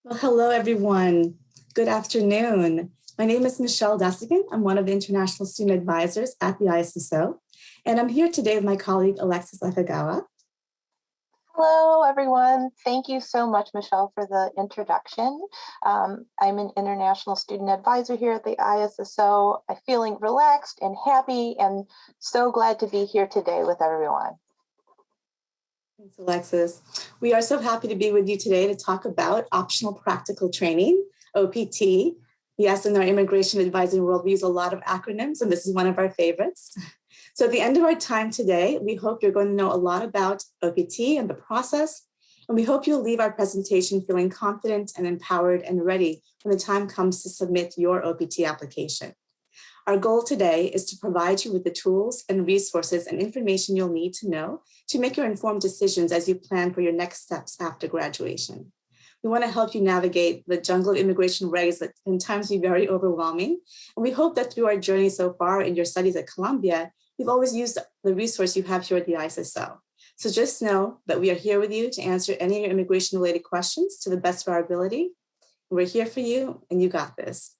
Well, hello, everyone. Good afternoon. My name is Michelle Desigan. I'm one of the International Student Advisors at the ISSO, and I'm here today with my colleague, Alexis Akagawa. Hello, everyone. Thank you so much, Michelle, for the introduction. I'm an international student advisor here at the ISSO. I'm feeling relaxed and happy and so glad to be here today with everyone. Thanks, Alexis. We are so happy to be with you today to talk about optional practical training, OPT. Yes, in our immigration advising world, we use a lot of acronyms, and this is one of our favorites. So at the end of our time today, we hope you're going to know a lot about OPT and the process, and we hope you'll leave our presentation feeling confident and empowered and ready when the time comes to submit your OPT application. Our goal today is to provide you with the tools and resources and information you'll need to know to make your informed decisions as you plan for your next steps after graduation. We want to help you navigate the jungle of immigration regs that can times be very overwhelming. And we hope that through our journey so far in your studies at Columbia, you've always used the resource you have here at the ISSO. So just know that we are here with you to answer any of your immigration-related questions to the best of our ability. We're here for you, and you got this.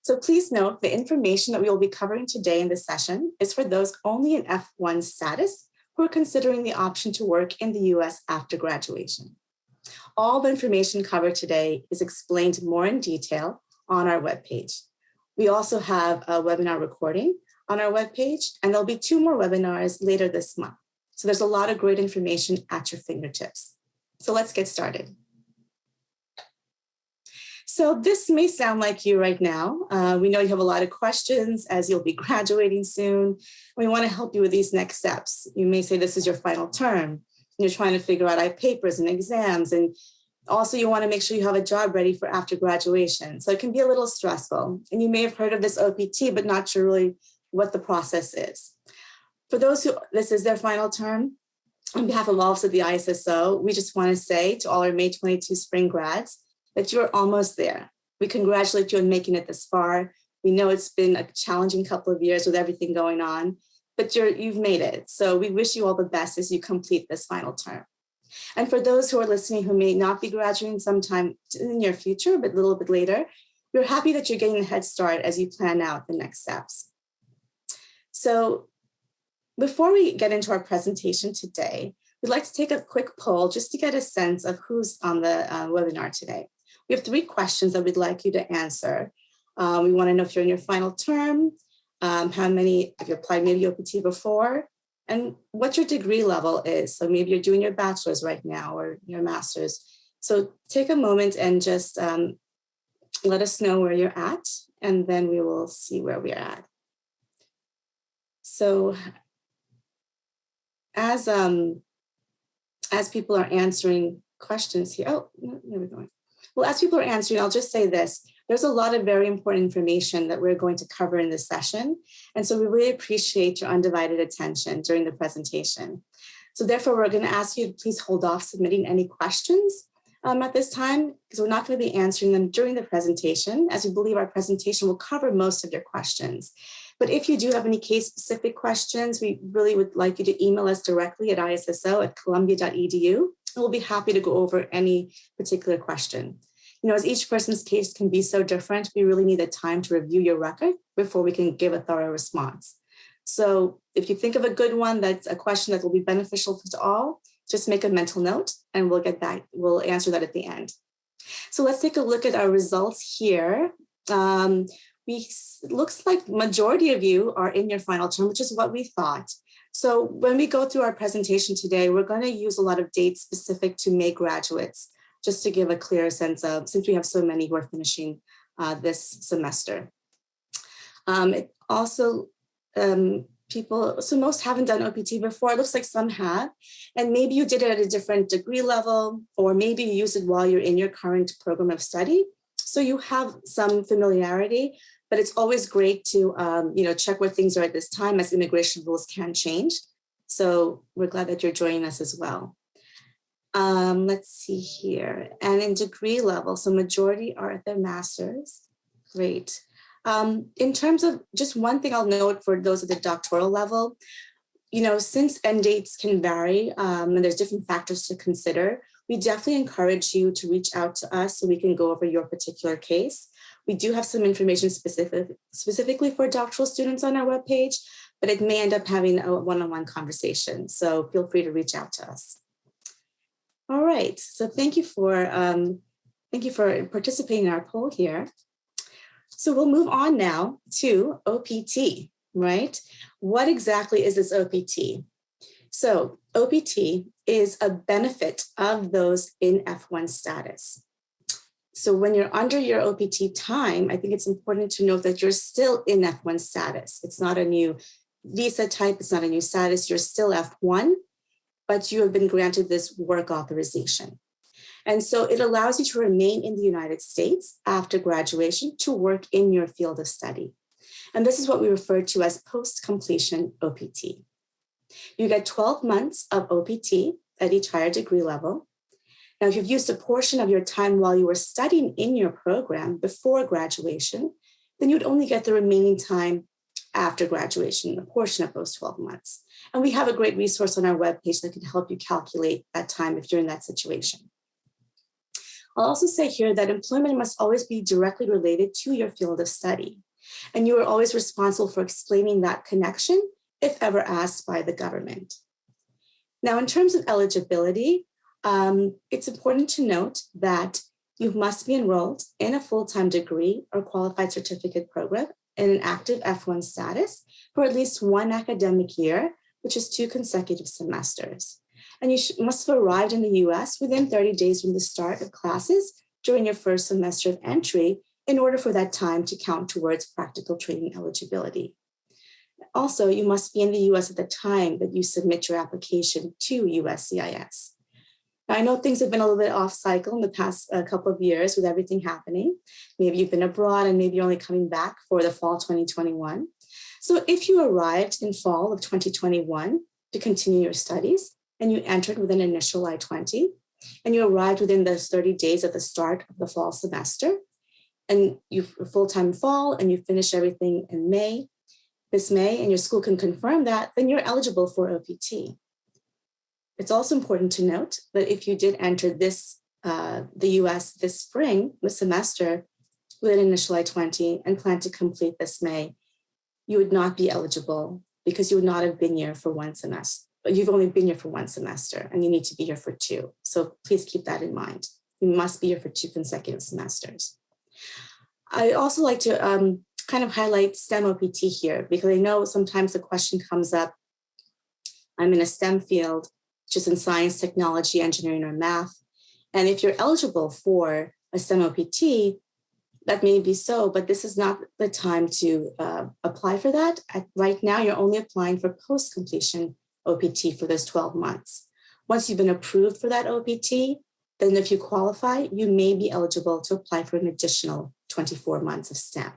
So please note the information that we will be covering today in this session is for those only in F-1 status who are considering the option to work in the US after graduation. All the information covered today is explained more in detail on our webpage. We also have a webinar recording on our webpage, and there'll be 2 more webinars later this month. So there's a lot of great information at your fingertips. So let's get started. So this may sound like you right now. We know you have a lot of questions as you'll be graduating soon. We want to help you with these next steps. You may say this is your final term. You're trying to figure out papers and exams, and also you want to make sure you have a job ready for after graduation. So it can be a little stressful. And you may have heard of this OPT, but not sure really what the process is. For those who this is their final term, on behalf of all of us at the ISSO, we just want to say to all our May 22 spring grads, that you're almost there. We congratulate you on making it this far. We know it's been a challenging couple of years with everything going on, but you've made it. So we wish you all the best as you complete this final term. And for those who are listening who may not be graduating sometime in the near future, but a little bit later, we're happy that you're getting a head start as you plan out the next steps. So before we get into our presentation today, we'd like to take a quick poll just to get a sense of who's on the webinar today. We have 3 questions that we'd like you to answer. We want to know if you're in your final term, how many, if you applied maybe OPT before, and what your degree level is. So maybe you're doing your bachelor's right now or your master's. So take a moment and just let us know where you're at, and then we will see where we're at. So as people are answering questions here, oh, there we go. Well, as people are answering, I'll just say this. There's a lot of very important information that we're going to cover in this session. And so we really appreciate your undivided attention during the presentation. So therefore, we're going to ask you to please hold off submitting any questions at this time, because we're not going to be answering them during the presentation, as we believe our presentation will cover most of your questions. But if you do have any case-specific questions, we really would like you to email us directly at issa@columbia.edu, and we'll be happy to go over any particular question. You know, as each person's case can be so different, we really need the time to review your record before we can give a thorough response. So if you think of a good one, that's a question that will be beneficial to all, just make a mental note and we'll answer that at the end. So let's take a look at our results here. It looks like majority of you are in your final term, which is what we thought. So when we go through our presentation today, we're going to use a lot of dates specific to May graduates, just to give a clear sense of, since we have so many who are finishing this semester. It also, so most haven't done OPT before. It looks like some have, and maybe you did it at a different degree level, or maybe you use it while you're in your current program of study. So you have some familiarity, but it's always great to check where things are at this time, as immigration rules can change. So we're glad that you're joining us as well. Let's see here. And in degree level, so majority are at their master's. Great. In terms of just one thing I'll note for those at the doctoral level, since end dates can vary and there's different factors to consider, we definitely encourage you to reach out to us so we can go over your particular case. We do have some information specifically for doctoral students on our webpage, but it may end up having a one-on-one conversation. So feel free to reach out to us. All right, so thank you for participating in our poll here. So we'll move on now to OPT, right? What exactly is this OPT? So OPT is a benefit of those in F-1 status. So when you're under your OPT time, I think it's important to note that you're still in F-1 status. It's not a new visa type, it's not a new status, you're still F-1, but you have been granted this work authorization. And so it allows you to remain in the United States after graduation to work in your field of study. And this is what we refer to as post-completion OPT. You get 12 months of OPT at each higher degree level. Now, if you've used a portion of your time while you were studying in your program before graduation, then you'd only get the remaining time after graduation, a portion of those 12 months. And we have a great resource on our webpage that can help you calculate that time if you're in that situation. I'll also say here that employment must always be directly related to your field of study. And you are always responsible for explaining that connection if ever asked by the government. Now, in terms of eligibility, it's important to note that you must be enrolled in a full-time degree or qualified certificate program in an active F-1 status for at least one academic year, which is 2 consecutive semesters. And you must have arrived in the US within 30 days from the start of classes during your first semester of entry in order for that time to count towards practical training eligibility. Also, you must be in the US at the time that you submit your application to USCIS. Now, I know things have been a little bit off cycle in the past couple of years with everything happening. Maybe you've been abroad and maybe you're only coming back for the fall 2021. So if you arrived in fall of 2021 to continue your studies and you entered with an initial I-20 and you arrived within those 30 days at the start of the fall semester and you full-time fall and you finish everything in this May, and your school can confirm that, then you're eligible for OPT. It's also important to note that if you did enter the US this spring, this semester, with an initial I-20 and plan to complete this May, you would not be eligible because you would not have been here for one semester. You've only been here for one semester and you need to be here for 2. So please keep that in mind. You must be here for 2 consecutive semesters. I also like to kind of highlight STEM OPT here because I know sometimes the question comes up, I'm in a STEM field, just in science, technology, engineering, or math. And if you're eligible for a STEM OPT, that may be so, but this is not the time to apply for that. Right now, you're only applying for post-completion OPT for those 12 months. Once you've been approved for that OPT, then if you qualify, you may be eligible to apply for an additional 24 months of STEM.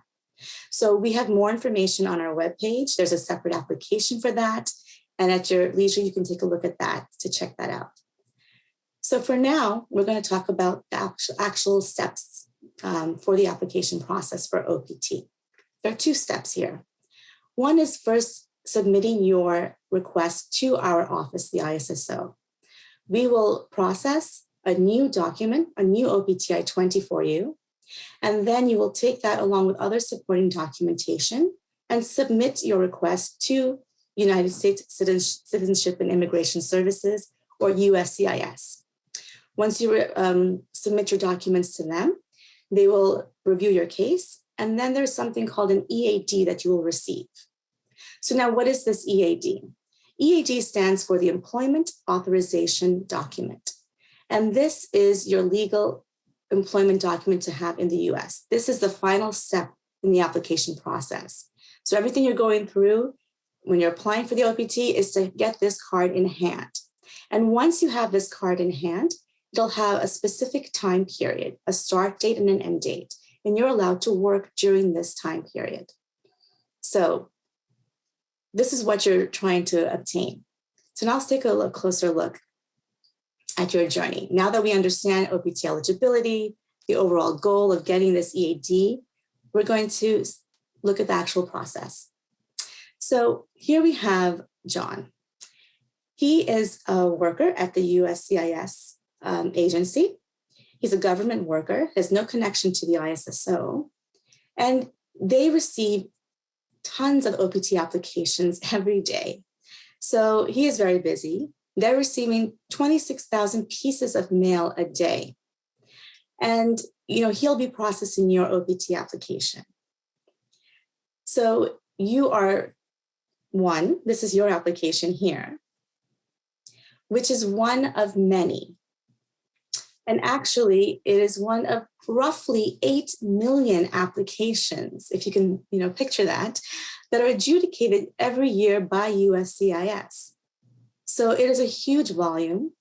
So we have more information on our webpage. There's a separate application for that. And at your leisure, you can take a look at that to check that out. So for now, we're going to talk about the actual steps for the application process for OPT. There are 2 steps here. One is first submitting your request to our office, the ISSO. We will process a new document, a new OPT I-20 for you, and then you will take that along with other supporting documentation and submit your request to United States Citizenship and Immigration Services, or USCIS. Once you submit your documents to them, they will review your case, and then there's something called an EAD that you will receive. So now what is this EAD? EAD stands for the Employment Authorization Document. And this is your legal employment document to have in the US. This is the final step in the application process. So everything you're going through when you're applying for the OPT is to get this card in hand. And once you have this card in hand, it'll have a specific time period, a start date and an end date, and you're allowed to work during this time period. So this is what you're trying to obtain. So now let's take a closer look at your journey. Now that we understand OPT eligibility, the overall goal of getting this EAD, we're going to look at the actual process. So here we have John. He is a worker at the USCIS agency. He's a government worker, has no connection to the ISSO, and they receive tons of OPT applications every day. So he is very busy. They're receiving 26,000 pieces of mail a day. And he'll be processing your OPT application. So you are one, this is your application here, which is one of many. And actually, it is one of roughly 8 million applications, if you can picture that are adjudicated every year by USCIS. So it is a huge volume,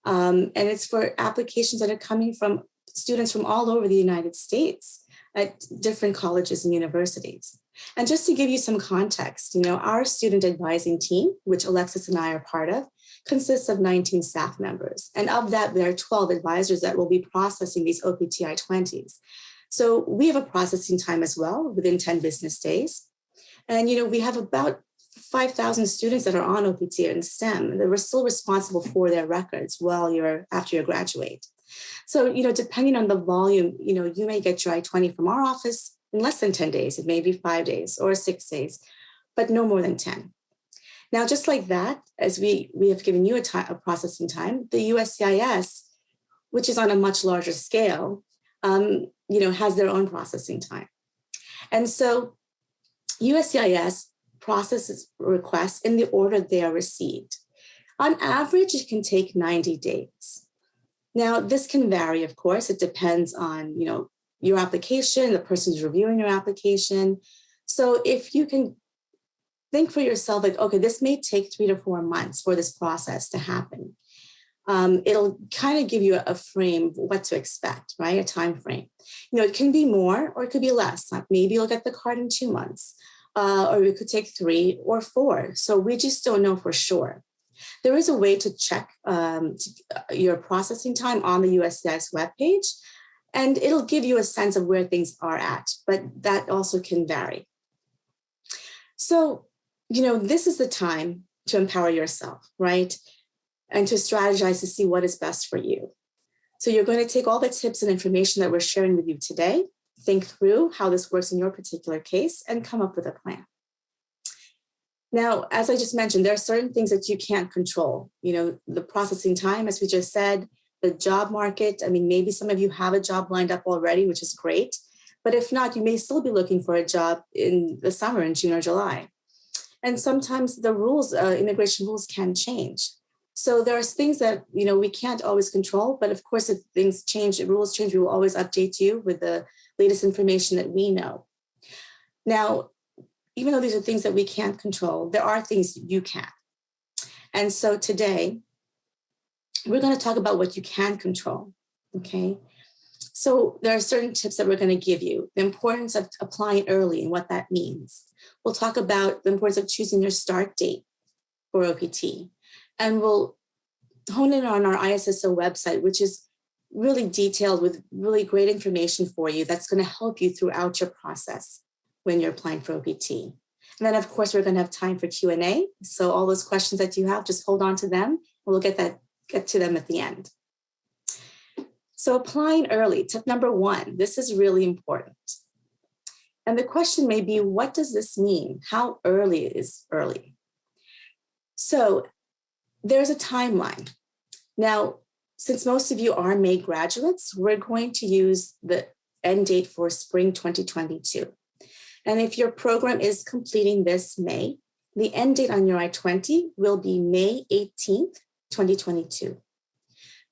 and it's for applications that are coming from students from all over the United States at different colleges and universities. And just to give you some context, our student advising team, which Alexis and I are part of, consists of 19 staff members. And of that, there are 12 advisors that will be processing these OPT I-20s. So we have a processing time as well within 10 business days. And, we have about 5,000 students that are on OPT in STEM that we're still responsible for their records after you graduate. So, depending on the volume, you may get your I-20 from our office in less than 10 days. It may be 5 days or 6 days, but no more than 10. Now, just like that, as we have given you a processing time, the USCIS, which is on a much larger scale, has their own processing time. And so USCIS processes requests in the order they are received. On average, it can take 90 days. Now, this can vary, of course. It depends on, your application, the person who's reviewing your application. So if you can think for yourself, like, okay, this may take 3 to 4 months for this process to happen. It'll kind of give you a frame of what to expect, right? A time frame. It can be more or it could be less. Maybe you'll get the card in 2 months, or it could take 3 or 4. So we just don't know for sure. There is a way to check your processing time on the USCIS webpage, and it'll give you a sense of where things are at, but that also can vary. So, this is the time to empower yourself, right? And to strategize to see what is best for you. So you're going to take all the tips and information that we're sharing with you today, think through how this works in your particular case, and come up with a plan. Now, as I just mentioned, there are certain things that you can't control. The processing time, as we just said, the job market. Maybe some of you have a job lined up already, which is great. But if not, you may still be looking for a job in the summer in June or July. And sometimes the rules, immigration rules can change. So there are things that, we can't always control. But of course, if things change, if rules change, we will always update you with the latest information that we know. Now, even though these are things that we can't control, there are things you can. And so today, we're going to talk about what you can control, okay? So there are certain tips that we're going to give you. The importance of applying early and what that means. We'll talk about the importance of choosing your start date for OPT. And we'll hone in on our ISSO website, which is really detailed with really great information for you that's going to help you throughout your process when you're applying for OPT. And then, of course, we're going to have time for Q&A. So all those questions that you have, just hold on to them. We'll get to them at the end. So applying early, tip number 1, this is really important. And the question may be, what does this mean? How early is early? So there's a timeline. Now, since most of you are May graduates, we're going to use the end date for spring 2022. And if your program is completing this May, the end date on your I-20 will be May 18th, 2022.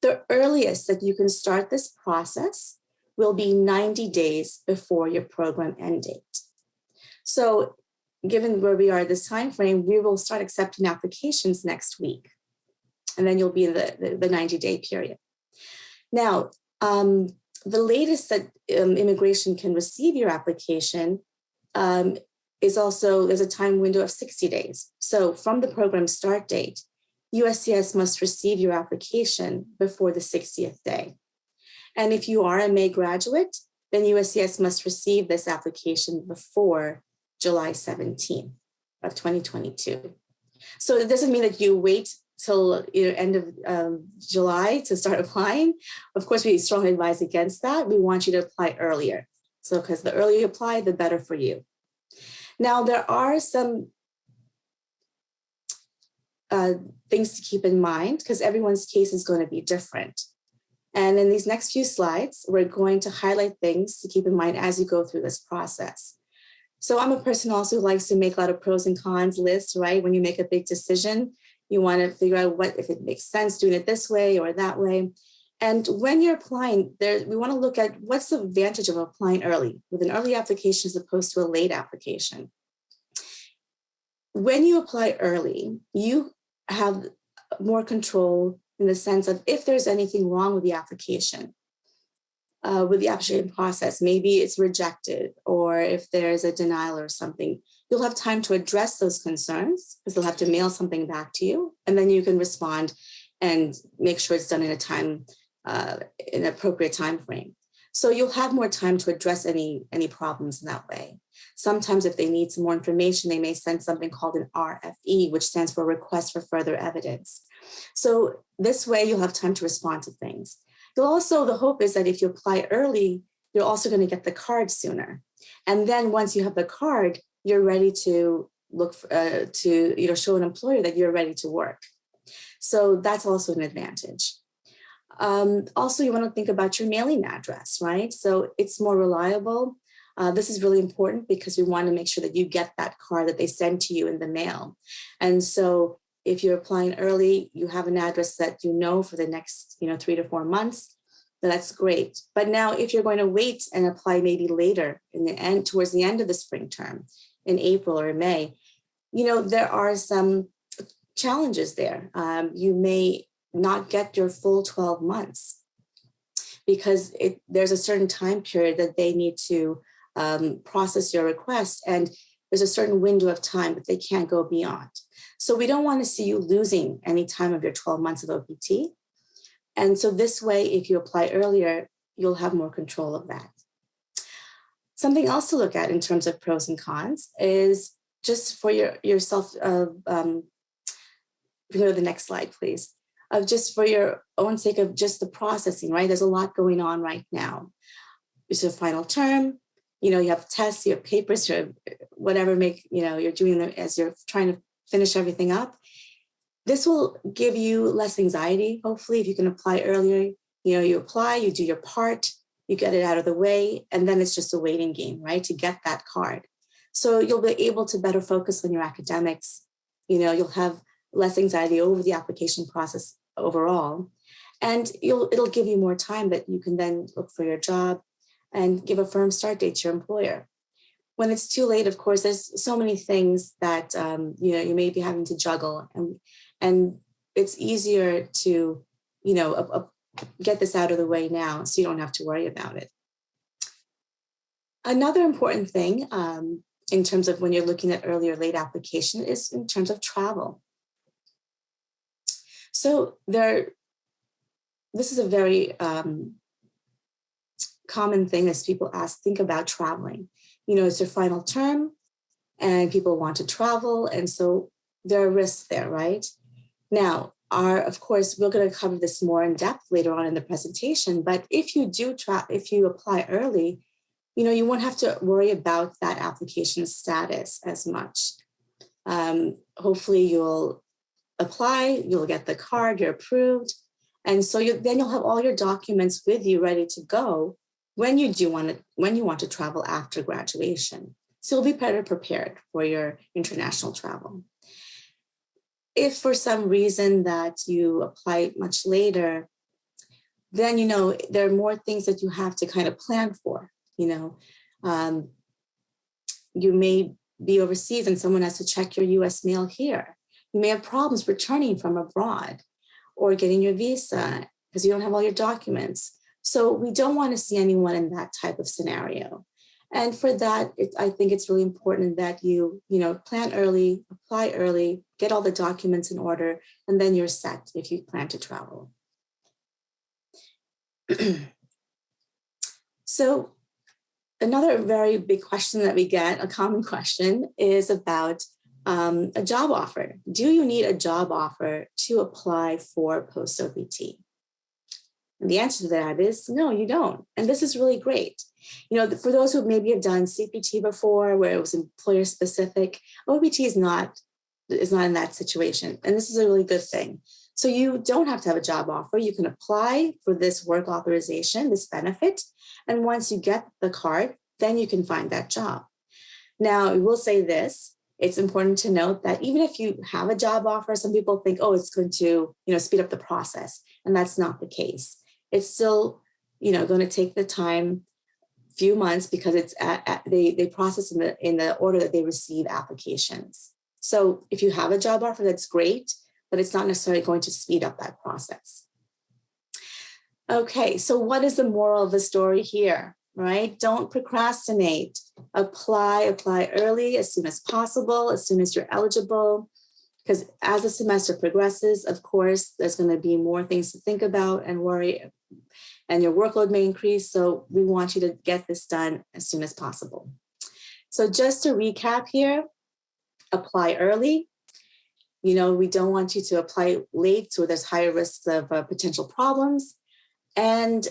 The earliest that you can start this process will be 90 days before your program end date. So given where we are at this time frame, we will start accepting applications next week. And then you'll be in the 90-day period. Now, the latest that immigration can receive your application is also, there's a time window of 60 days. So from the program start date, USCIS must receive your application before the 60th day. And if you are a May graduate, then USCIS must receive this application before July 17th of 2022. So it doesn't mean that you wait till end of July to start applying. Of course, we strongly advise against that. We want you to apply earlier. So because the earlier you apply, the better for you. Now, there are some things to keep in mind because everyone's case is going to be different. And in these next few slides, we're going to highlight things to keep in mind as you go through this process. So I'm a person also who likes to make a lot of pros and cons lists, right? When you make a big decision, you want to figure out if it makes sense doing it this way or that way. And when you're applying, we want to look at what's the advantage of applying early with an early application as opposed to a late application. When you apply early, you have more control in the sense of if there's anything wrong with the application process, maybe it's rejected, or if there's a denial or something, you'll have time to address those concerns because they'll have to mail something back to you, and then you can respond and make sure it's done in an appropriate time frame. So you'll have more time to address any problems in that way. Sometimes if they need some more information, they may send something called an RFE, which stands for Request for Further Evidence. So this way you'll have time to respond to things. You'll also, the hope is that if you apply early, you're also going to get the card sooner. And then once you have the card, you're ready to look for, show an employer that you're ready to work. So that's also an advantage. Also, you want to think about your mailing address, right? So it's more reliable. This is really important because we want to make sure that you get that card that they send to you in the mail. And so if you're applying early, you have an address that you know for the next 3 to 4 months, that's great. But now if you're going to wait and apply maybe later towards the end of the spring term in April or May, there are some challenges there. You may not get your full 12 months because there's a certain time period that they need to process your request, and there's a certain window of time that they can't go beyond. So we don't want to see you losing any time of your 12 months of OPT. And so this way, if you apply earlier, you'll have more control of that. Something else to look at in terms of pros and cons is just for yourself, you can go to the next slide, please. Just for your own sake of just the processing, right? There's a lot going on right now. It's a final term, you have tests, you have papers, or whatever you're doing them as you're trying to finish everything up. This will give you less anxiety, hopefully, if you can apply earlier. You apply, you do your part, you get it out of the way, and then it's just a waiting game, right, to get that card. So you'll be able to better focus on your academics. You'll have less anxiety over the application process overall, and it'll give you more time that you can then look for your job and give a firm start date to your employer. When it's too late, of course, there's so many things that you may be having to juggle, and it's easier to get this out of the way now so you don't have to worry about it. Another important thing in terms of when you're looking at early or late application is in terms of travel. So this is a very common thing as people think about traveling. It's their final term and people want to travel. And so there are risks there, right? Now, of course, we're going to cover this more in depth later on in the presentation, but if you apply early, you won't have to worry about that application status as much. Hopefully you'll apply, you'll get the card, you're approved. And so then you'll have all your documents with you ready to go when you want to travel after graduation. So you'll be better prepared for your international travel. If for some reason that you apply much later, then, there are more things that you have to kind of plan for. You may be overseas and someone has to check your US mail here. You may have problems returning from abroad or getting your visa because you don't have all your documents. So we don't want to see anyone in that type of scenario. And for that, I think it's really important that you plan early, apply early, get all the documents in order, and then you're set if you plan to travel. So another very big question that we get, a common question, is about A job offer. Do you need a job offer to apply for post-OPT? And the answer to that is no, you don't. And this is really great. You know, for those who maybe have done CPT before, where it was employer specific, OPT is not in that situation. And this is a really good thing. So you don't have to have a job offer. You can apply for this work authorization, this benefit. And once you get the card, then you can find that job. Now, I will say this. It's important to note that even if you have a job offer, some people think, oh, it's going to, speed up the process. And that's not the case. It's still, going to take the time, few months, because it's they process in the order that they receive applications. So if you have a job offer, that's great, but it's not necessarily going to speed up that process. Okay, so what is the moral of the story here, right? Don't procrastinate. Apply early, as soon as possible, as soon as you're eligible, because as the semester progresses, of course, there's going to be more things to think about and worry, and your workload may increase. So we want you to get this done as soon as possible. So just to recap here, apply early. We don't want you to apply late, so there's higher risks of potential problems. And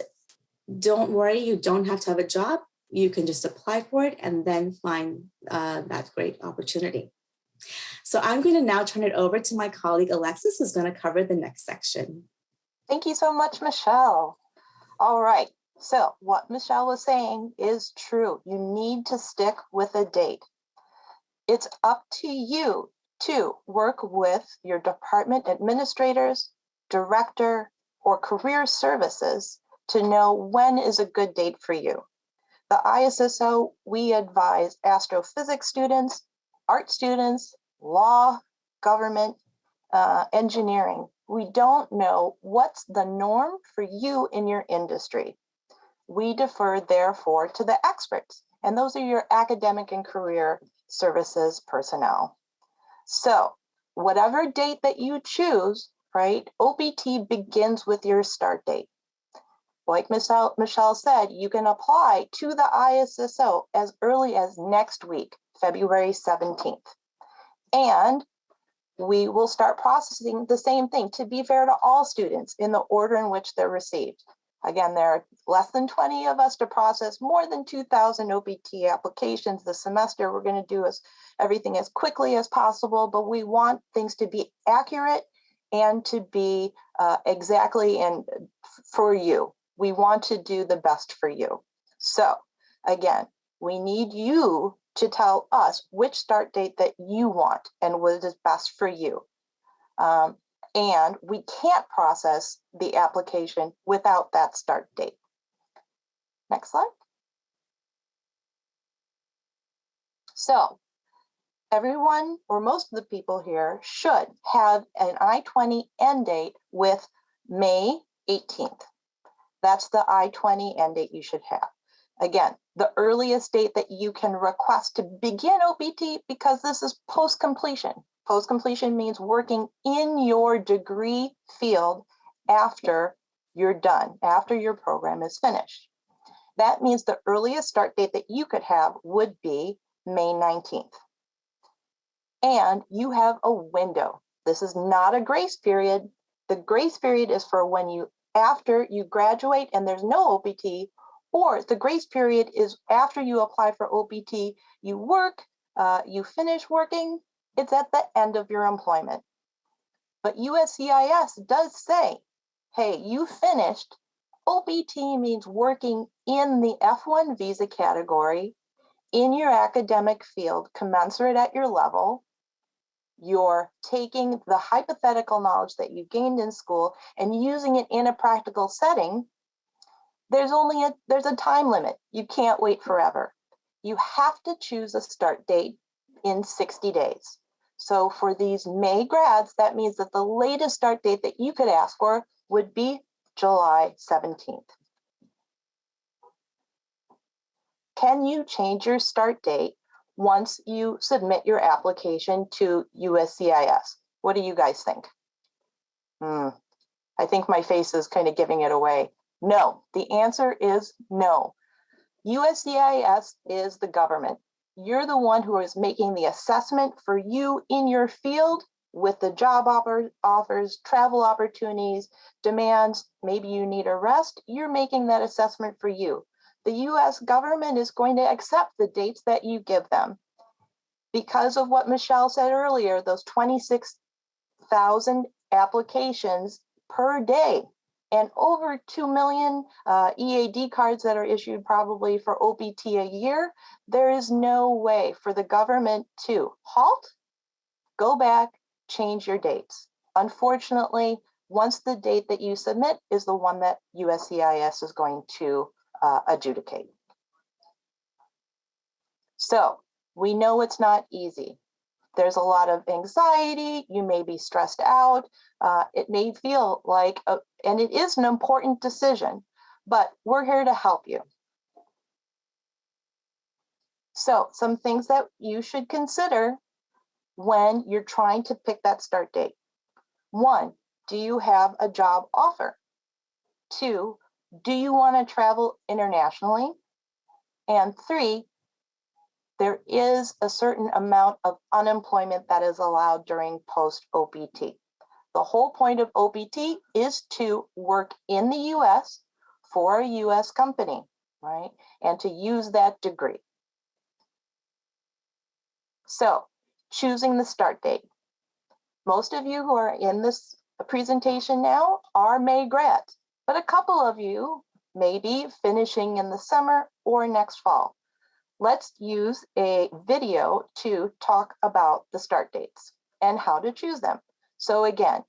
don't worry, you don't have to have a job. You can just apply for it and then find that great opportunity. So I'm going to now turn it over to my colleague, Alexis, who's going to cover the next section. Thank you so much, Michelle. All right, so what Michelle was saying is true. You need to stick with a date. It's up to you to work with your department administrators, director, or career services to know when is a good date for you. The ISSO, we advise astrophysics students, art students, law, government, engineering. We don't know what's the norm for you in your industry. We defer, therefore, to the experts, and those are your academic and career services personnel. So whatever date that you choose, right, OPT begins with your start date. Like Michelle said, you can apply to the ISSO as early as next week, February 17th. And we will start processing the same thing, to be fair to all students, in the order in which they're received. Again, there are less than 20 of us to process more than 2,000 OPT applications this semester. We're going to do everything as quickly as possible, but we want things to be accurate and to be exactly and for you. We want to do the best for you. So again, we need you to tell us which start date that you want and what is best for you. And we can't process the application without that start date. Next slide. So everyone, or most of the people here, should have an I-20 end date with May 18th. That's the I-20 end date you should have. Again, the earliest date that you can request to begin OPT, because this is post-completion. Post-completion means working in your degree field after you're done, after your program is finished. That means the earliest start date that you could have would be May 19th. And you have a window. This is not a grace period. The grace period is for after you graduate and there's no OPT, or the grace period is after you apply for OPT, you work, you finish working, it's at the end of your employment. But USCIS does say, hey, you finished. OPT means working in the F-1 visa category in your academic field, commensurate at your level. You're taking the hypothetical knowledge that you gained in school and using it in a practical setting. There's a time limit. You can't wait forever. You have to choose a start date in 60 days. So for these May grads, that means that the latest start date that you could ask for would be July 17th. Can you change your start date once you submit your application to USCIS? What do you guys think? I think my face is kind of giving it away. No, the answer is no. USCIS is the government. You're the one who is making the assessment for you in your field with the job offers, travel opportunities, demands, maybe you need a rest. You're making that assessment for you. The US government is going to accept the dates that you give them. Because of what Michelle said earlier, those 26,000 applications per day and over 2 million EAD cards that are issued probably for OPT a year, there is no way for the government to halt, go back, change your dates. Unfortunately, once the date that you submit is the one that USCIS is going to adjudicate. So we know it's not easy. There's a lot of anxiety. You may be stressed out. It may feel like, and it is an important decision, but we're here to help you. So some things that you should consider when you're trying to pick that start date. 1, do you have a job offer? 2, do you want to travel internationally? And 3, there is a certain amount of unemployment that is allowed during post-OPT. The whole point of OPT is to work in the US for a US company, right? And to use that degree. So, choosing the start date. Most of you who are in this presentation now are May grads, but a couple of you may be finishing in the summer or next fall. Let's use a video to talk about the start dates and how to choose them. So again,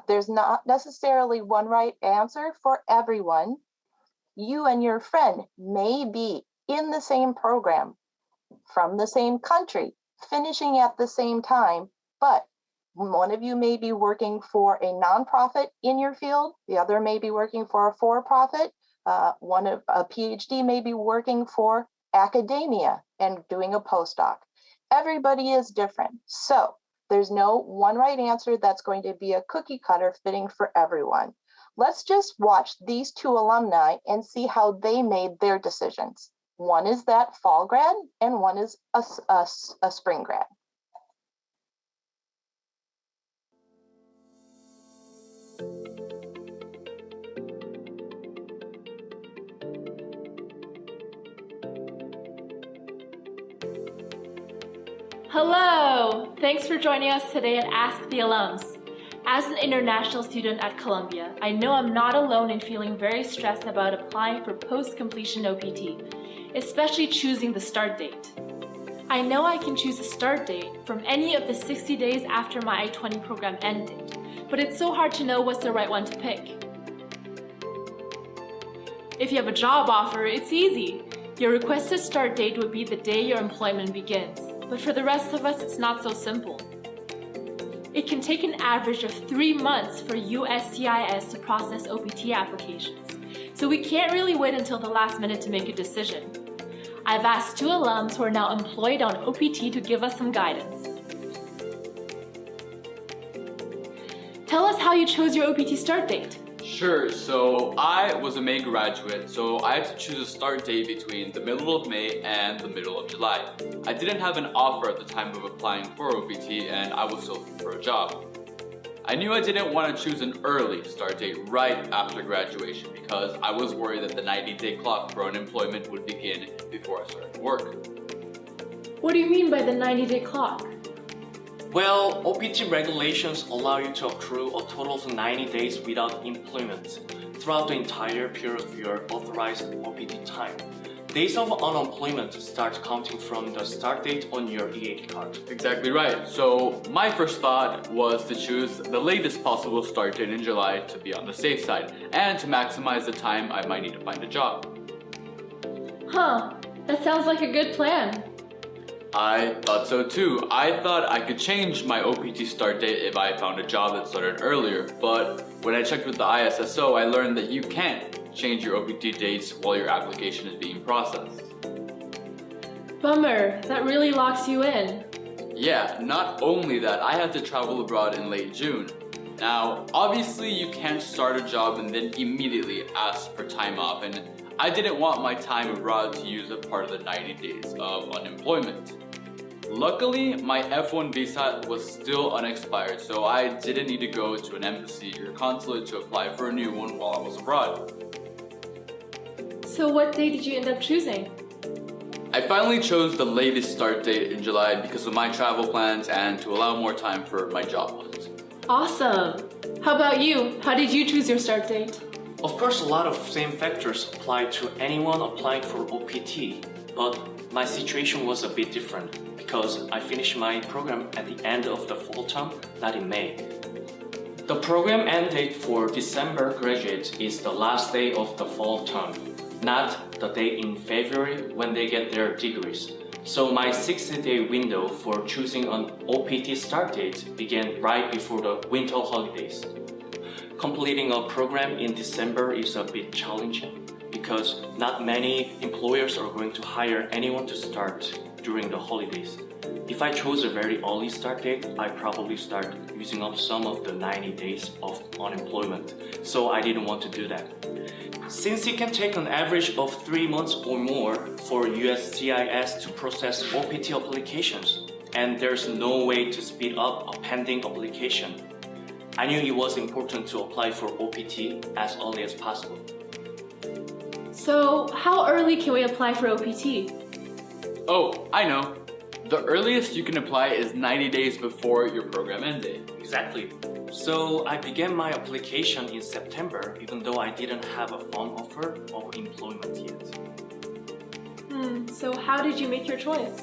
there's not necessarily one right answer for everyone. You and your friend may be in the same program, from the same country, finishing at the same time, but one of you may be working for a nonprofit in your field, the other may be working for a for-profit, a PhD may be working for academia and doing a postdoc. Everybody is different. So there's no one right answer that's going to be a cookie cutter fitting for everyone. Let's just watch these 2 alumni and see how they made their decisions. One is that fall grad and one is a spring grad. Hello! Thanks for joining us today at Ask the Alums. As an international student at Columbia, I know I'm not alone in feeling very stressed about applying for post-completion OPT, especially choosing the start date. I know I can choose a start date from any of the 60 days after my I-20 program end date, but it's so hard to know what's the right one to pick. If you have a job offer, it's easy. Your requested start date would be the day your employment begins. But for the rest of us, it's not so simple. It can take an average of 3 months for USCIS to process OPT applications, so we can't really wait until the last minute to make a decision. I've asked 2 alums who are now employed on OPT to give us some guidance. Tell us how you chose your OPT start date. Sure, so I was a May graduate, so I had to choose a start date between the middle of May and the middle of July. I didn't have an offer at the time of applying for OPT and I was still looking for a job. I knew I didn't want to choose an early start date right after graduation because I was worried that the 90-day clock for unemployment would begin before I started work. What do you mean by the 90-day clock? Well, OPT regulations allow you to accrue a total of 90 days without employment throughout the entire period of your authorized OPT time. Days of unemployment start counting from the start date on your EAD card. Exactly right. So my first thought was to choose the latest possible start date in July to be on the safe side and to maximize the time I might need to find a job. Huh, that sounds like a good plan. I thought so too. I thought I could change my OPT start date if I found a job that started earlier, but when I checked with the ISSO, I learned that you can't change your OPT dates while your application is being processed. Bummer, that really locks you in. Yeah, not only that, I had to travel abroad in late June. Now, obviously you can't start a job and then immediately ask for time off, and I didn't want my time abroad to use up part of the 90 days of unemployment. Luckily, my F-1 visa was still unexpired, so I didn't need to go to an embassy or consulate to apply for a new one while I was abroad. So what date did you end up choosing? I finally chose the latest start date in July because of my travel plans and to allow more time for my job hunt. Awesome! How about you? How did you choose your start date? Of course, a lot of same factors apply to anyone applying for OPT, but my situation was a bit different because I finished my program at the end of the fall term, not in May. The program end date for December graduates is the last day of the fall term, not the day in February when they get their degrees. So my 60-day window for choosing an OPT start date began right before the winter holidays. Completing a program in December is a bit challenging because not many employers are going to hire anyone to start during the holidays. If I chose a very early start date, I probably start using up some of the 90 days of unemployment, so I didn't want to do that. Since it can take an average of 3 months or more for USCIS to process OPT applications, and there's no way to speed up a pending application, I knew it was important to apply for OPT as early as possible. So how early can we apply for OPT? Oh, I know. The earliest you can apply is 90 days before your program end date. Exactly. So I began my application in September even though I didn't have a firm offer of employment yet. So how did you make your choice?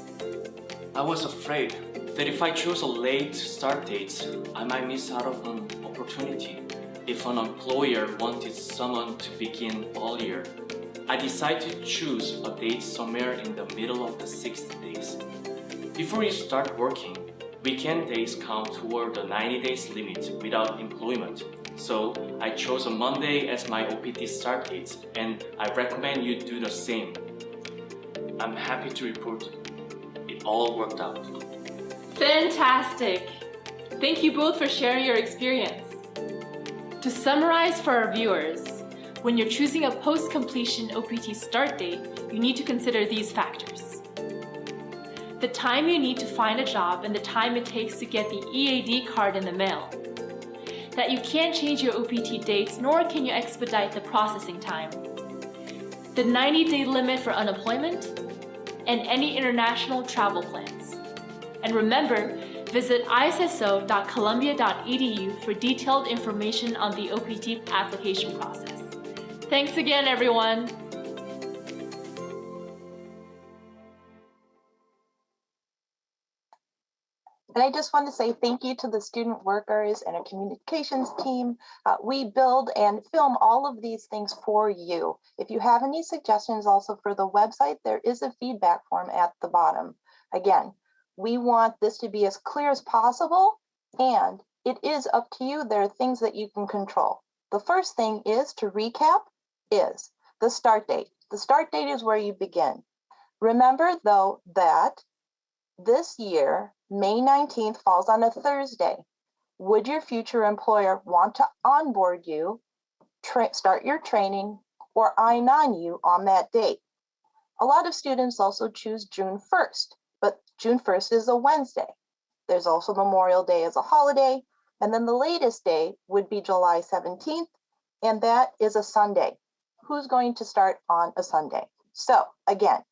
I was afraid that if I chose a late start date, I might miss out on an opportunity if an employer wanted someone to begin earlier. I decided to choose a date somewhere in the middle of the 60 days. Before you start working, weekend days count toward the 90 days limit without employment. So I chose a Monday as my OPT start date, and I recommend you do the same. I'm happy to report it all worked out. Fantastic! Thank you both for sharing your experience. To summarize for our viewers, when you're choosing a post-completion OPT start date, you need to consider these factors. The time you need to find a job and the time it takes to get the EAD card in the mail. That you can't change your OPT dates, nor can you expedite the processing time. The 90-day limit for unemployment, and any international travel plans. And remember, visit issso.columbia.edu for detailed information on the OPT application process. Thanks again, everyone. And I just want to say thank you to the student workers and our communications team. We build and film all of these things for you. If you have any suggestions also for the website, there is a feedback form at the bottom. Again, we want this to be as clear as possible, and it is up to you. There are things that you can control. The first thing is, to recap, is the start date. The start date is where you begin. Remember, though, that this year, May 19th falls on a Thursday. Would your future employer want to onboard you, start your training, or I-9 you on that date? A lot of students also choose June 1st, but June 1st is a Wednesday. There's also Memorial Day as a holiday, and then the latest day would be July 17th, and that is a Sunday. Who's going to start on a Sunday? So again,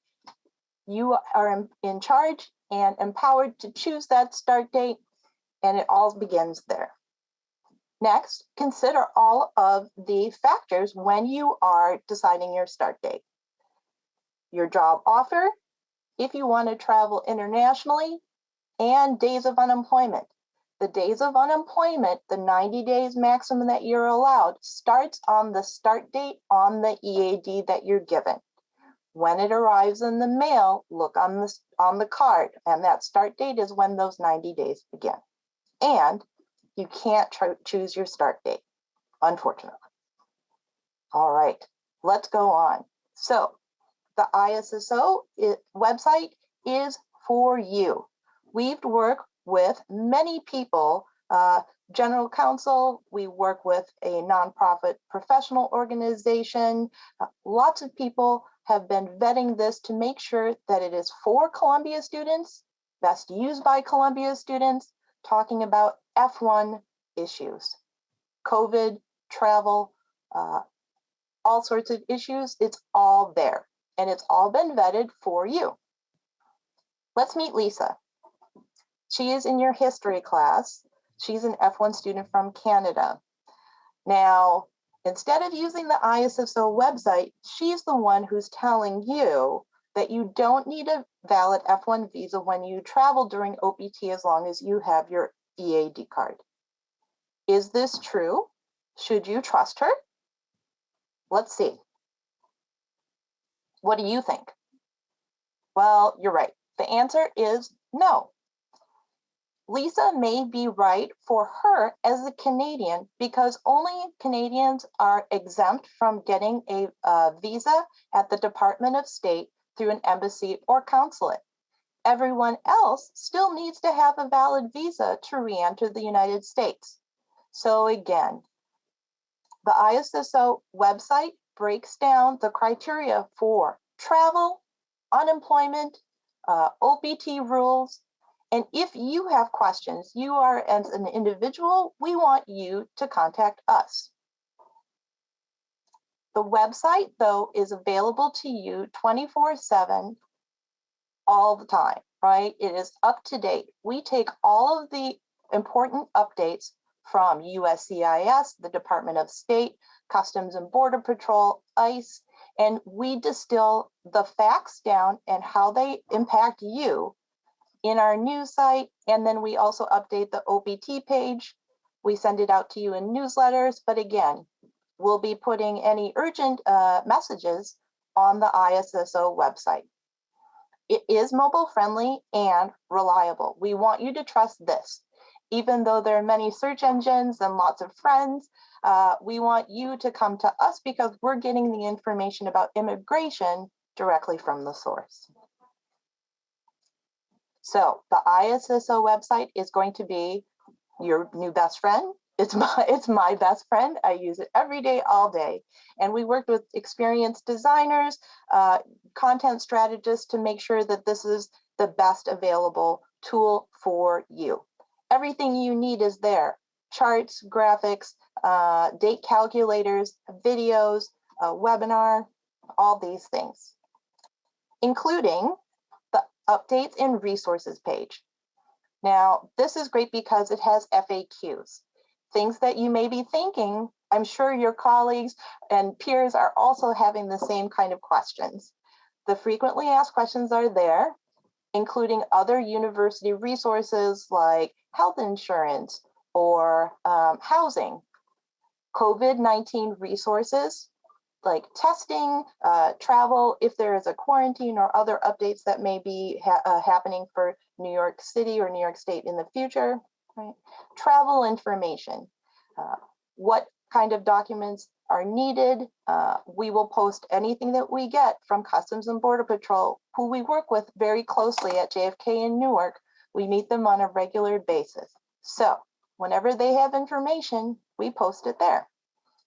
you are in charge and empowered to choose that start date, and it all begins there. Next, consider all of the factors when you are deciding your start date. Your job offer, if you want to travel internationally, and days of unemployment. The days of unemployment, the 90 days maximum that you're allowed, starts on the start date on the EAD that you're given. When it arrives in the mail, look on the card, and that start date is when those 90 days begin. And you can't choose your start date, unfortunately. All right, let's go on. So the ISSO website is for you. We've worked with many people general counsel, we work with a nonprofit professional organization. Lots of people have been vetting this to make sure that it is for Columbia students, best used by Columbia students, talking about F-1 issues, COVID, travel, all sorts of issues. It's all there, and it's all been vetted for you. Let's meet Lisa. She is in your history class. She's an F-1 student from Canada. Now, instead of using the ISSO website, she's the one who's telling you that you don't need a valid F-1 visa when you travel during OPT as long as you have your EAD card. Is this true? Should you trust her? Let's see. What do you think? Well, you're right. The answer is no. Lisa may be right for her as a Canadian because only Canadians are exempt from getting a visa at the Department of State through an embassy or consulate. Everyone else still needs to have a valid visa to re-enter the United States. So again, the ISSO website breaks down the criteria for travel, unemployment, OPT rules. And if you have questions, you are as an individual, we want you to contact us. The website, though, is available to you 24/7 all the time, right? It is up to date. We take all of the important updates from USCIS, the Department of State, Customs and Border Patrol, ICE, and we distill the facts down and how they impact you in our news site, and then we also update the OPT page. We send it out to you in newsletters, but again, we'll be putting any urgent messages on the ISSO website. It is mobile friendly and reliable. We want you to trust this. Even though there are many search engines and lots of friends, we want you to come to us because we're getting the information about immigration directly from the source. So the ISSO website is going to be your new best friend. It's my best friend. I use it every day, all day. And we worked with experienced designers, content strategists to make sure that this is the best available tool for you. Everything you need is there. Charts, graphics, date calculators, videos, webinar, all these things, including the updates and resources page. Now, this is great because it has FAQs, things that you may be thinking. I'm sure your colleagues and peers are also having the same kind of questions. The frequently asked questions are there, including other university resources like health insurance or housing, COVID-19 resources, like testing, travel, if there is a quarantine or other updates that may be happening for New York City or New York State in the future, right? Travel information, what kind of documents are needed. We will post anything that we get from Customs and Border Patrol, who we work with very closely at JFK in Newark. We meet them on a regular basis. So whenever they have information, we post it there.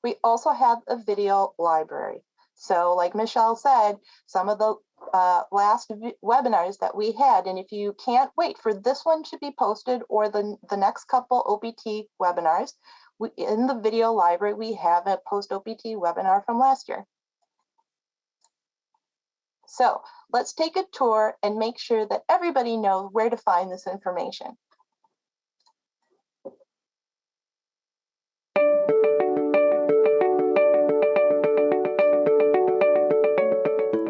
We also have a video library. So like Michelle said, some of the last webinars that we had, and if you can't wait for this one to be posted or the next couple OPT webinars, in the video library, we have a post-OPT webinar from last year. So let's take a tour and make sure that everybody knows where to find this information.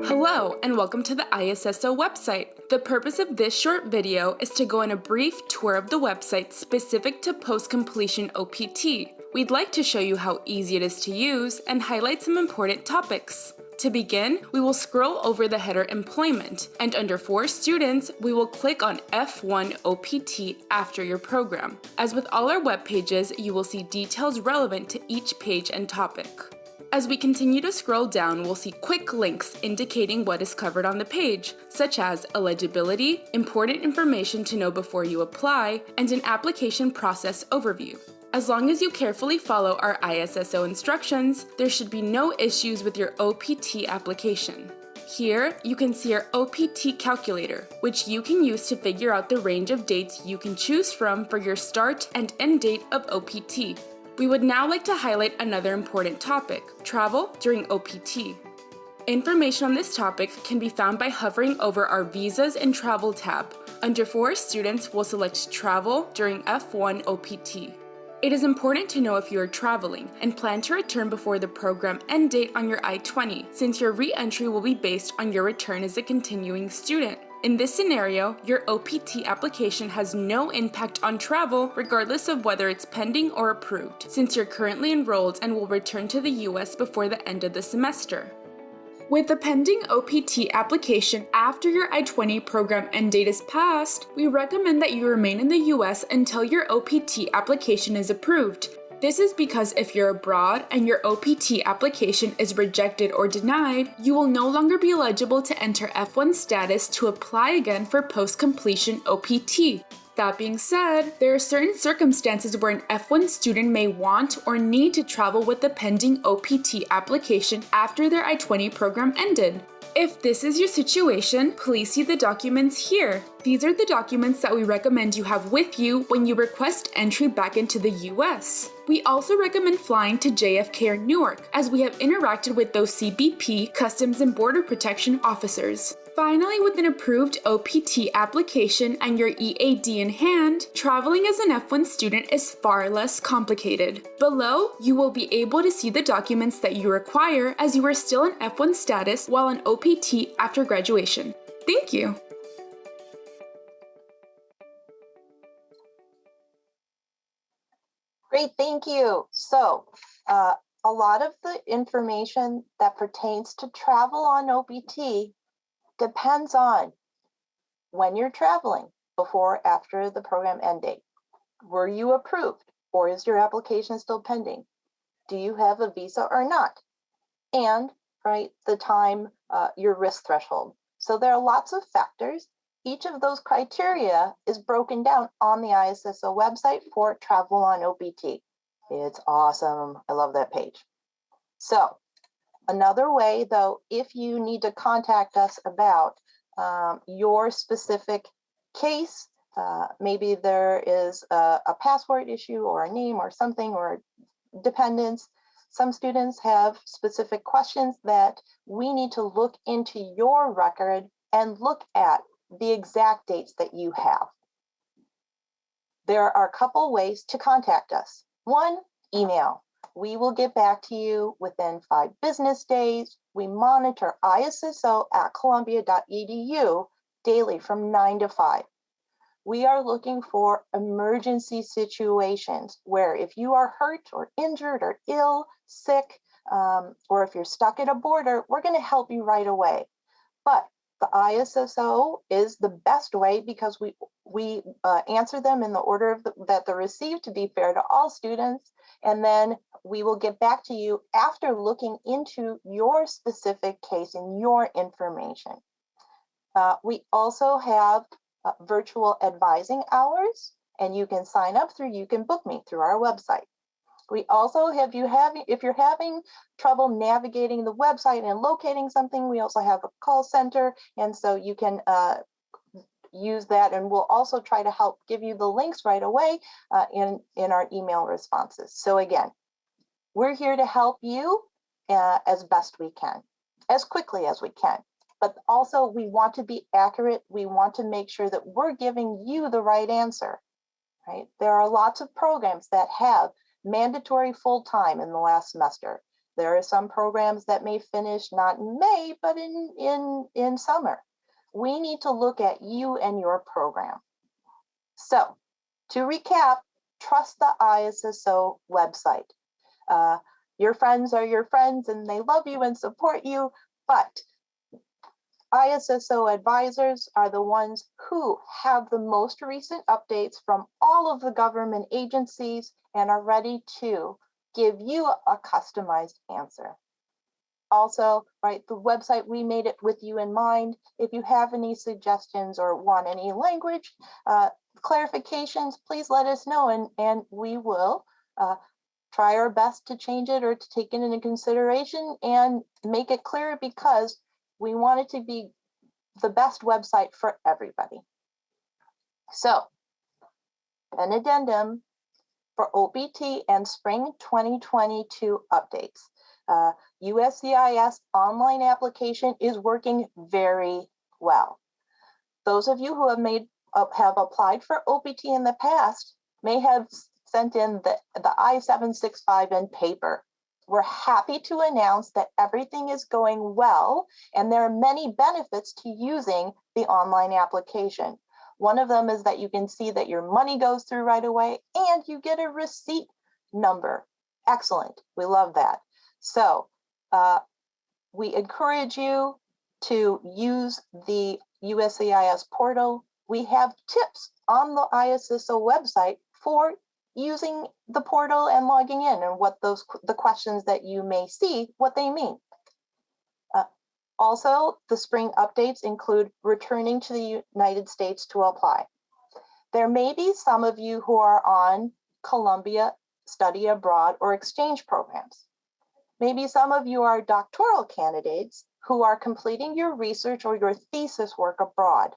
Hello and welcome to the ISSO website. The purpose of this short video is to go on a brief tour of the website specific to post-completion OPT. We'd like to show you how easy it is to use and highlight some important topics. To begin, we will scroll over the header Employment, and under For Students, we will click on F-1 OPT after your program. As with all our web pages, you will see details relevant to each page and topic. As we continue to scroll down, we'll see quick links indicating what is covered on the page, such as eligibility, important information to know before you apply, and an application process overview. As long as you carefully follow our ISSO instructions, there should be no issues with your OPT application. Here, you can see our OPT calculator, which you can use to figure out the range of dates you can choose from for your start and end date of OPT. We would now like to highlight another important topic, travel during OPT. Information on this topic can be found by hovering over our Visas and Travel tab. Under For Students, we'll select Travel during F-1 OPT. It is important to know if you are traveling and plan to return before the program end date on your I-20, since your re-entry will be based on your return as a continuing student. In this scenario, your OPT application has no impact on travel regardless of whether it's pending or approved, since you're currently enrolled and will return to the US before the end of the semester. With the pending OPT application after your I-20 program end date is passed, we recommend that you remain in the US until your OPT application is approved. This is because if you're abroad and your OPT application is rejected or denied, you will no longer be eligible to enter F-1 status to apply again for post-completion OPT. That being said, there are certain circumstances where an F-1 student may want or need to travel with the pending OPT application after their I-20 program ended. If this is your situation, please see the documents here. These are the documents that we recommend you have with you when you request entry back into the US. We also recommend flying to JFK or Newark, as we have interacted with those CBP, Customs and Border Protection officers. Finally, with an approved OPT application and your EAD in hand, traveling as an F-1 student is far less complicated. Below, you will be able to see the documents that you require as you are still in F-1 status while on OPT after graduation. Thank you! Great, thank you. So, a lot of the information that pertains to travel on OPT depends on when you're traveling, before or after the program end date. Were you approved, or is your application still pending? Do you have a visa or not? And, right, the time, your risk threshold. So there are lots of factors. Each of those criteria is broken down on the ISSO website for travel on OPT. It's awesome. I love that page. So another way, though, if you need to contact us about your specific case, maybe there is a passport issue or a name or something or dependence. Some students have specific questions that we need to look into your record and look at the exact dates that you have. There are a couple ways to contact us. One, email. We will get back to you within 5 business days. We monitor ISSO@columbia.edu daily from 9 to 5. We are looking for emergency situations where if you are hurt or injured or ill, sick, or if you're stuck at a border, we're going to help you right away. But the ISSO is the best way because we answer them in the order that they're received to be fair to all students. And then we will get back to you after looking into your specific case and your information. We also have virtual advising hours, and you can sign up you can book me through our website. We also if you're having trouble navigating the website and locating something, we also have a call center, and so you can use that, and we'll also try to help give you the links right away in our email responses. So again, we're here to help you as best we can, as quickly as we can. But also we want to be accurate. We want to make sure that we're giving you the right answer, right? There are lots of programs that have mandatory full-time in the last semester. There are some programs that may finish not in May, but in summer. We need to look at you and your program. So to recap, trust the ISSO website. Your friends are your friends and they love you and support you, but ISSO advisors are the ones who have the most recent updates from all of the government agencies and are ready to give you a customized answer. Also, right, the website, we made it with you in mind. If you have any suggestions or want any language clarifications, please let us know and we will try our best to change it or to take it into consideration and make it clear, because we want it to be the best website for everybody. So, an addendum for OPT and spring 2022 updates. USCIS online application is working very well. Those of you who have applied for OPT in the past may have sent in the I-765 in paper. We're happy to announce that everything is going well, and there are many benefits to using the online application. One of them is that you can see that your money goes through right away and you get a receipt number. Excellent, we love that. So we encourage you to use the USCIS portal. We have tips on the ISSO website for using the portal and logging in, and what the questions that you may see, what they mean. Also, the spring updates include returning to the United States to apply. There may be some of you who are on Columbia study abroad or exchange programs. Maybe some of you are doctoral candidates who are completing your research or your thesis work abroad.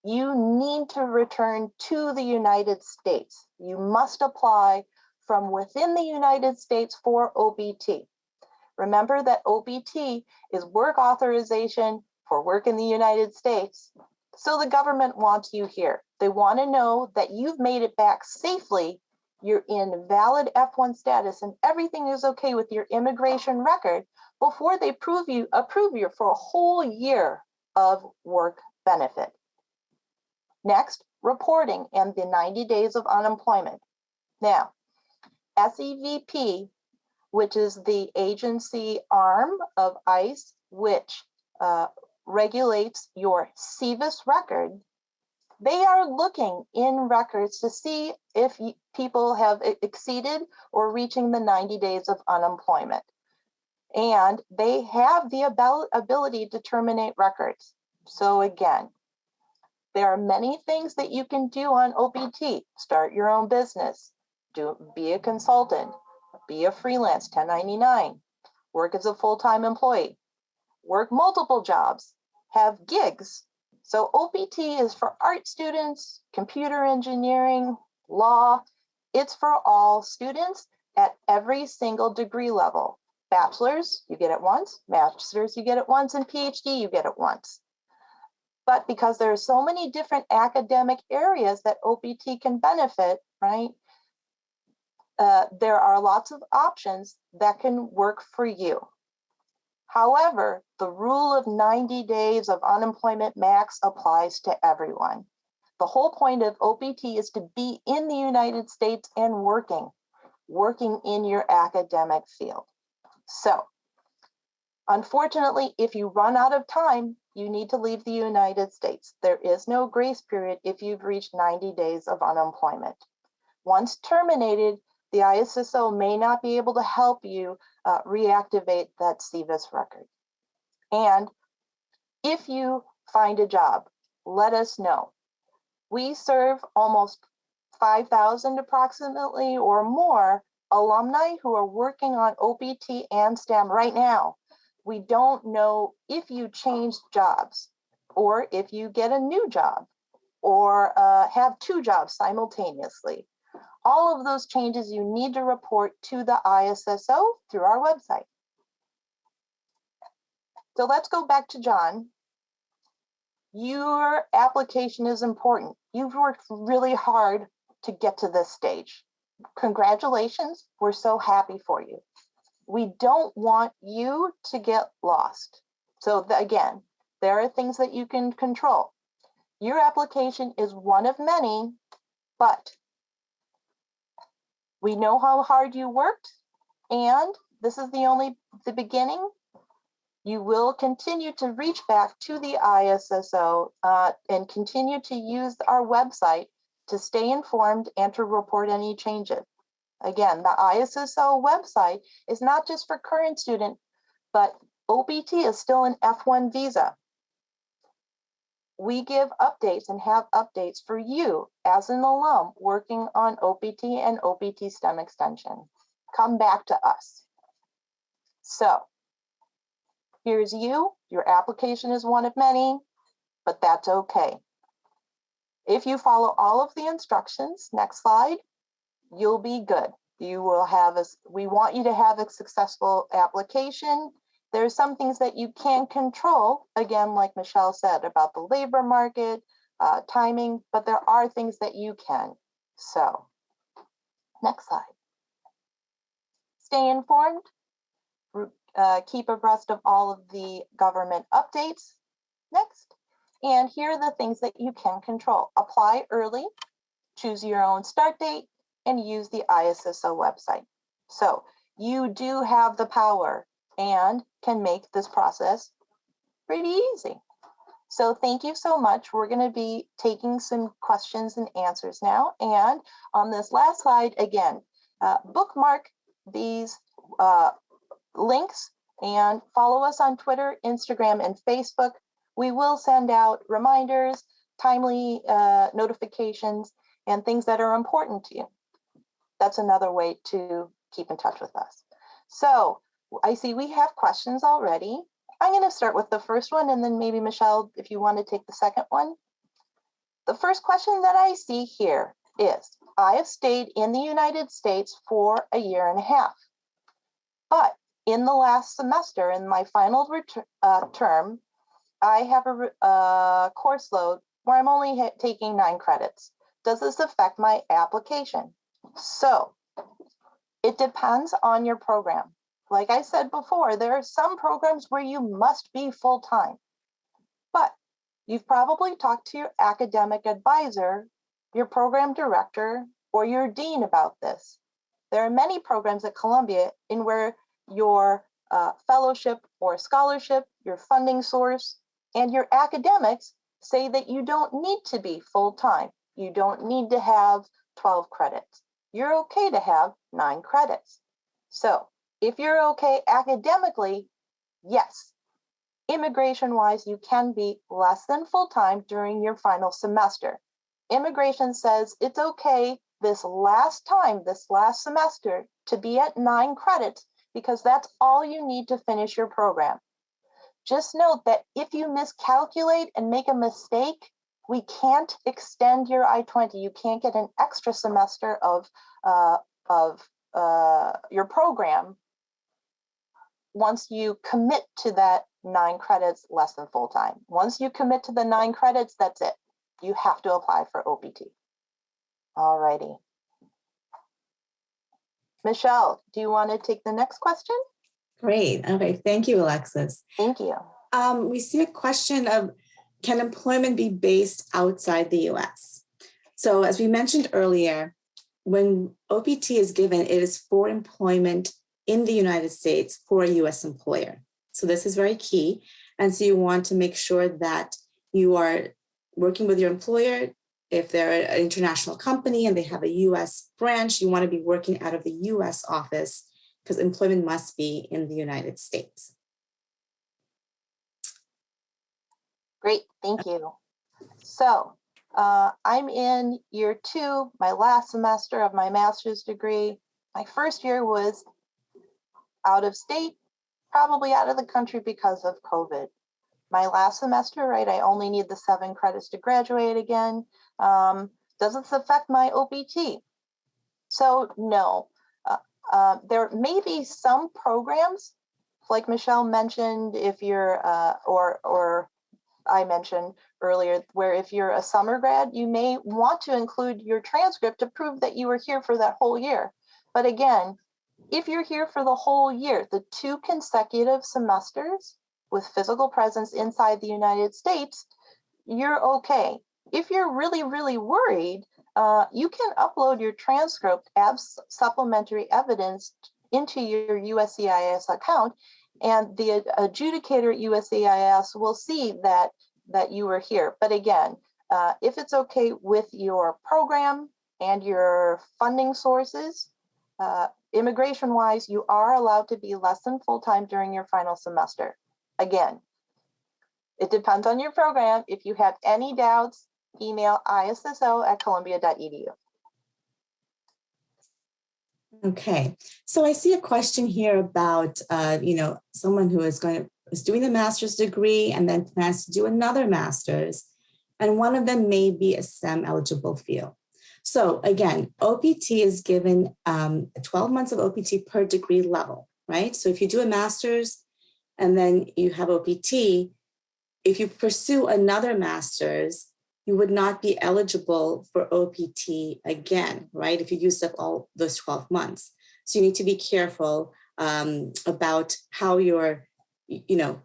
You need to return to the United States. You must apply from within the United States for OPT. Remember that OPT is work authorization for work in the United States. So the government wants you here. They want to know that you've made it back safely, you're in valid F-1 status, and everything is okay with your immigration record before they approve you for a whole year of work benefit. Next, reporting and the 90 days of unemployment. Now, SEVP, which is the agency arm of ICE, which regulates your SEVIS record, they are looking in records to see if people have exceeded or reaching the 90 days of unemployment. And they have the ability to terminate records. So again, there are many things that you can do on OPT. Start your own business, be a consultant, be a freelance 1099, work as a full-time employee, work multiple jobs, have gigs. So OPT is for art students, computer engineering, law. It's for all students at every single degree level. Bachelor's, you get it once. Master's, you get it once. And PhD, you get it once. But because there are so many different academic areas that OPT can benefit, right? There are lots of options that can work for you. However, the rule of 90 days of unemployment max applies to everyone. The whole point of OPT is to be in the United States and working in your academic field. So, unfortunately, if you run out of time, you need to leave the United States. There is no grace period if you've reached 90 days of unemployment. Once terminated, the ISSO may not be able to help you reactivate that SEVIS record. And if you find a job, let us know. We serve almost 5,000 approximately or more alumni who are working on OPT and STEM right now. We don't know if you changed jobs or if you get a new job or have two jobs simultaneously. All of those changes you need to report to the ISSO through our website. So let's go back to John. Your application is important. You've worked really hard to get to this stage. Congratulations, we're so happy for you. We don't want you to get lost. So again, there are things that you can control. Your application is one of many, but we know how hard you worked, and this is the beginning. You will continue to reach back to the ISSO and continue to use our website to stay informed and to report any changes. Again, the ISSO website is not just for current student, but OPT is still an F-1 visa. we give updates and have updates for you as an alum working on OPT and OPT STEM extension. Come back to us. So here's you. Your application is one of many, but that's okay. If you follow all of the instructions, next slide, you'll be good. You will have we want you to have a successful application. There's some things that you can control, again, like Michelle said, about the labor market, timing, but there are things that you can. So, next slide. Stay informed, keep abreast of all of the government updates. Next. And here are the things that you can control. Apply early, choose your own start date, and use the ISSO website. So you do have the power and can make this process pretty easy. So thank you so much. We're going to be taking some questions and answers now. And on this last slide, again, bookmark these links and follow us on Twitter, Instagram, and Facebook. We will send out reminders, timely notifications, and things that are important to you. That's another way to keep in touch with us. So I see we have questions already. I'm going to start with the first one, and then maybe Michelle, if you want to take the second one. The first question that I see here is, I have stayed in the United States for a year and a half, but in the last semester, in my final term, I have a course load where I'm only taking 9 credits. Does this affect my application? So it depends on your program. Like I said before, there are some programs where you must be full-time, but you've probably talked to your academic advisor, your program director, or your dean about this. There are many programs at Columbia in where your fellowship or scholarship, your funding source, and your academics say that you don't need to be full-time. You don't need to have 12 credits. You're okay to have 9 credits. So if you're okay academically, yes, immigration-wise, you can be less than full-time during your final semester. Immigration says it's okay this last semester to be at 9 credits because that's all you need to finish your program. Just note that if you miscalculate and make a mistake, we can't extend your I-20. You can't get an extra semester of your program once you commit to that 9 credits less than full-time. Once you commit to the 9 credits, that's it. You have to apply for OPT. All righty. Michelle, do you want to take the next question? Great. Okay. Thank you, Alexis. Thank you. We see a question of, can employment be based outside the US? So as we mentioned earlier, when OPT is given, it is for employment in the United States for a US employer. So this is very key. And so you want to make sure that you are working with your employer. If they're an international company and they have a US branch, you want to be working out of the US office because employment must be in the United States. Great, thank you. So I'm in year 2, my last semester of my master's degree. My first year was out of state, probably out of the country because of COVID. My last semester, right, I only need the 7 credits to graduate again. Does this affect my OPT? So no, there may be some programs, like Michelle mentioned, if you're, or I mentioned earlier, where if you're a summer grad, you may want to include your transcript to prove that you were here for that whole year. But again, if you're here for the whole year, the 2 consecutive semesters with physical presence inside the United States, you're okay. If you're really, really worried, you can upload your transcript as supplementary evidence into your USCIS account, and the adjudicator at USCIS will see that you were here. But again, if it's okay with your program and your funding sources, immigration-wise, you are allowed to be less than full-time during your final semester. Again, It depends on your program. If you have any doubts, email issa@columbia.edu. Okay, so I see a question here about, someone who is doing the master's degree and then plans to do another master's, and one of them may be a STEM eligible field. So again, OPT is given 12 months of OPT per degree level, right? So if you do a master's and then you have OPT, if you pursue another master's, you would not be eligible for OPT again, right? If you used up all those 12 months. So you need to be careful about how you're, the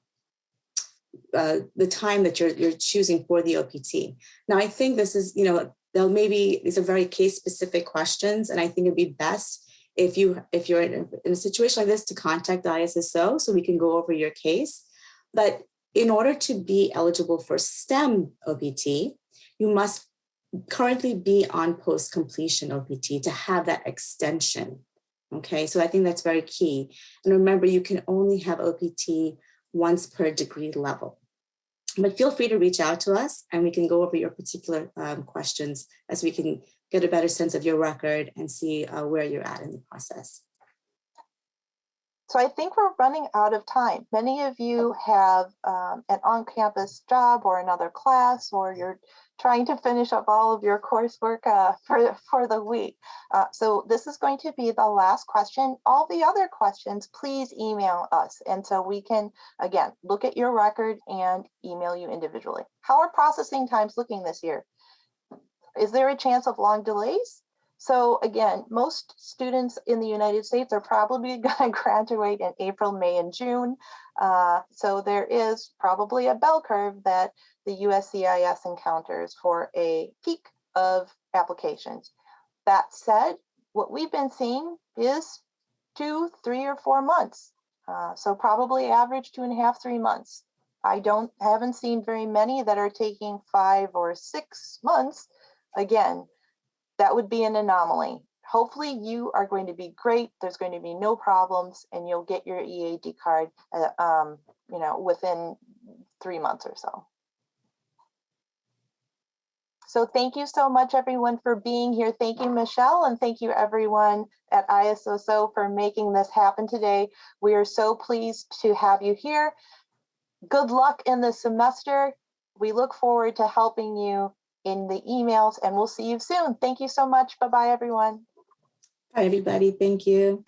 time that you're choosing for the OPT. Now, I think this is, these are very case-specific questions, and I think it'd be best if you're in a situation like this to contact the ISSO so we can go over your case. But in order to be eligible for STEM OPT, you must currently be on post-completion OPT to have that extension. Okay, so I think that's very key. And remember, you can only have OPT once per degree level. But feel free to reach out to us and we can go over your particular questions as we can get a better sense of your record and see where you're at in the process. So I think we're running out of time. Many of you have an on-campus job or another class, or you're trying to finish up all of your coursework for the week. So this is going to be the last question. All the other questions, please email us. And so we can, again, look at your record and email you individually. How are processing times looking this year? Is there a chance of long delays? So again, most students in the United States are probably going to graduate in April, May, and June. So there is probably a bell curve that the USCIS encounters for a peak of applications. That said, what we've been seeing is 2, 3, or 4 months. So probably average 2.5, 3 months. I haven't seen very many that are taking 5 or 6 months. Again, that would be an anomaly. Hopefully you are going to be great. There's going to be no problems and you'll get your EAD card, within 3 months or so. So thank you so much, everyone, for being here. Thank you, Michelle, and thank you, everyone at ISSO for making this happen today. We are so pleased to have you here. Good luck in the semester. We look forward to helping you in the emails, and we'll see you soon. Thank you so much. Bye-bye, everyone. Bye, everybody. Thank you.